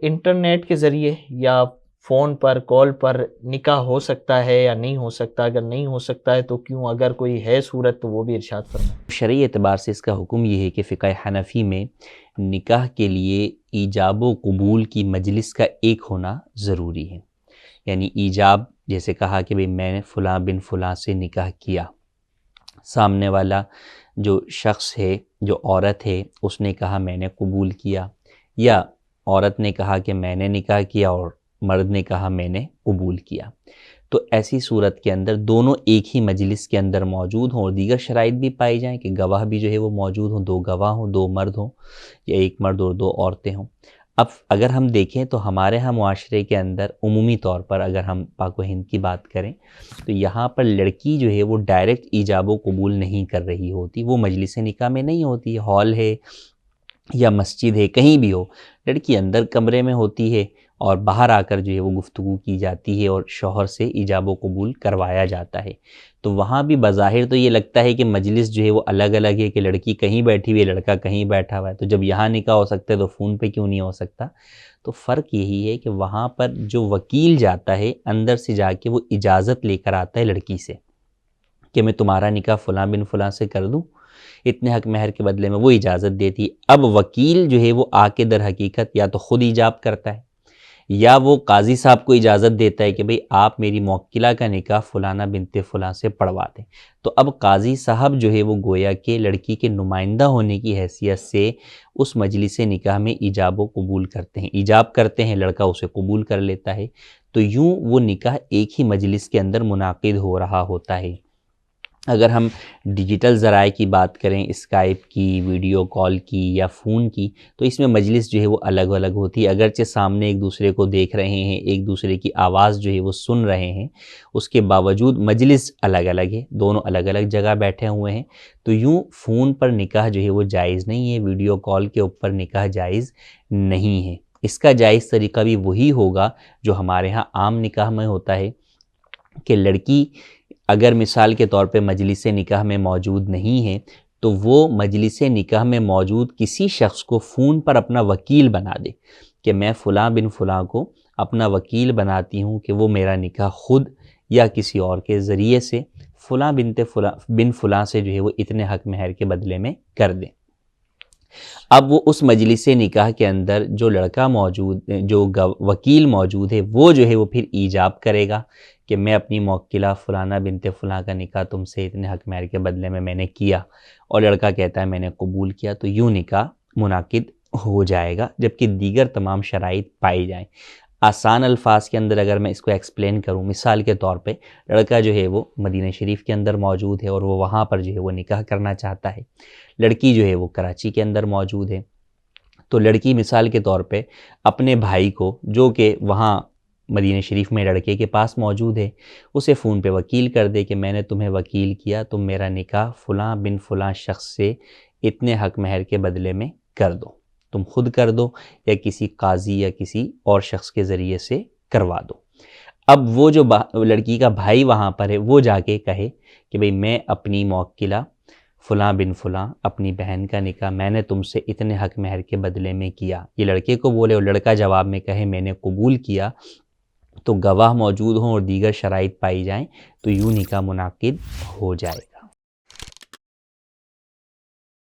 Internet کے ذریعے یا فون پر کال پر نکاح ہو سکتا ہے یا نہیں ہو سکتا؟ اگر نہیں ہو سکتا ہے تو کیوں؟ اگر کوئی ہے صورت تو وہ بھی ارشاد فرمائیں۔ شرعی اعتبار سے اس کا حکم یہ ہے کہ فقہ حنفی میں نکاح کے لیے ایجاب و قبول کی مجلس کا ایک ہونا ضروری ہے۔ یعنی ایجاب، جیسے کہا کہ بھئی میں نے فلاں بن فلاں سے نکاح کیا، سامنے والا جو شخص ہے، جو عورت ہے، اس نے کہا میں نے قبول کیا، یا عورت نے کہا کہ میں نے نکاح کیا اور مرد نے کہا میں نے قبول کیا، تو ایسی صورت کے اندر دونوں ایک ہی مجلس کے اندر موجود ہوں اور دیگر شرائط بھی پائی جائیں کہ گواہ بھی جو ہے وہ موجود ہوں، دو گواہ ہوں، دو مرد ہوں یا ایک مرد اور دو عورتیں ہوں۔ اب اگر ہم دیکھیں تو ہمارے ہاں معاشرے کے اندر عمومی طور پر اگر ہم پاک و ہند کی بات کریں تو یہاں پر لڑکی جو ہے وہ ڈائریکٹ ایجاب و قبول نہیں کر رہی ہوتی، وہ مجلس نکاح میں نہیں ہوتی، ہال ہے یا مسجد ہے، کہیں بھی ہو، لڑکی اندر کمرے میں ہوتی ہے اور باہر آ کر جو ہے وہ گفتگو کی جاتی ہے اور شوہر سے ایجاب و قبول کروایا جاتا ہے۔ تو وہاں بھی بظاہر تو یہ لگتا ہے کہ مجلس جو ہے وہ الگ الگ ہے، کہ لڑکی کہیں بیٹھی ہوئی ہے، لڑکا کہیں بیٹھا ہوا ہے، تو جب یہاں نکاح ہو سکتا ہے تو فون پہ کیوں نہیں ہو سکتا؟ تو فرق یہی ہے کہ وہاں پر جو وکیل جاتا ہے اندر سے جا کے وہ اجازت لے کر آتا ہے لڑکی سے کہ میں تمہارا نکاح فلاں بن فلاں سے کر دوں، اتنے حق مہر کے بدلے میں وہ اجازت دیتی ہے۔ اب وکیل جو ہے وہ آ کے در حقیقت یا تو خود ایجاب کرتا ہے یا وہ قاضی صاحب کو اجازت دیتا ہے کہ بھئی آپ میری موکلہ کا نکاح فلانا بنت فلاں سے پڑھوا دیں۔ تو اب قاضی صاحب جو ہے وہ گویا کہ لڑکی کے نمائندہ ہونے کی حیثیت سے اس مجلس نکاح میں ایجاب و قبول کرتے ہیں، ایجاب کرتے ہیں، لڑکا اسے قبول کر لیتا ہے، تو یوں وہ نکاح ایک ہی مجلس کے اندر منعقد ہو رہا ہوتا ہے۔ اگر ہم ڈیجیٹل ذرائع کی بات کریں، اسکائپ کی، ویڈیو کال کی یا فون کی، تو اس میں مجلس جو ہے وہ الگ الگ ہوتی ہے، اگرچہ سامنے ایک دوسرے کو دیکھ رہے ہیں، ایک دوسرے کی آواز جو ہے وہ سن رہے ہیں، اس کے باوجود مجلس الگ الگ ہے، دونوں الگ الگ جگہ بیٹھے ہوئے ہیں، تو یوں فون پر نکاح جو ہے وہ جائز نہیں ہے، ویڈیو کال کے اوپر نکاح جائز نہیں ہے۔ اس کا جائز طریقہ بھی وہی ہوگا جو ہمارے ہاں عام نکاح میں ہوتا ہے کہ لڑکی اگر مثال کے طور پہ مجلس نکاح میں موجود نہیں ہے تو وہ مجلس نکاح میں موجود کسی شخص کو فون پر اپنا وکیل بنا دے کہ میں فلاں بن فلاں کو اپنا وکیل بناتی ہوں کہ وہ میرا نکاح خود یا کسی اور کے ذریعے سے فلاں بن فلاں سے جو ہے وہ اتنے حق مہر کے بدلے میں کر دیں۔ اب وہ اس مجلس نکاح کے اندر جو لڑکا موجود، جو وکیل موجود ہے، وہ جو ہے وہ پھر ایجاب کرے گا کہ میں اپنی موکلہ فلانا بنت فلاں کا نکاح تم سے اتنے حق مہر کے بدلے میں نے کیا، اور لڑکا کہتا ہے میں نے قبول کیا، تو یوں نکاح منعقد ہو جائے گا، جبکہ دیگر تمام شرائط پائی جائیں۔ آسان الفاظ کے اندر اگر میں اس کو ایکسپلین کروں، مثال کے طور پہ لڑکا جو ہے وہ مدینہ شریف کے اندر موجود ہے اور وہ وہاں پر جو ہے وہ نکاح کرنا چاہتا ہے، لڑکی جو ہے وہ کراچی کے اندر موجود ہے، تو لڑکی مثال کے طور پہ اپنے بھائی کو جو کہ وہاں مدینہ شریف میں لڑکے کے پاس موجود ہے، اسے فون پہ وکیل کر دے کہ میں نے تمہیں وکیل کیا، تم میرا نکاح فلاں بن فلاں شخص سے اتنے حق مہر کے بدلے میں کر دو، تم خود کر دو یا کسی قاضی یا کسی اور شخص کے ذریعے سے کروا دو۔ اب وہ جو لڑکی کا بھائی وہاں پر ہے وہ جا کے کہے کہ بھئی میں اپنی موکلہ فلاں بن فلاں اپنی بہن کا نکاح میں نے تم سے اتنے حق مہر کے بدلے میں کیا، یہ لڑکے کو بولے اور لڑکا جواب میں کہے میں نے قبول کیا، تو گواہ موجود ہوں اور دیگر شرائط پائی جائیں تو یوں نکاح منعقد ہو جائے گا۔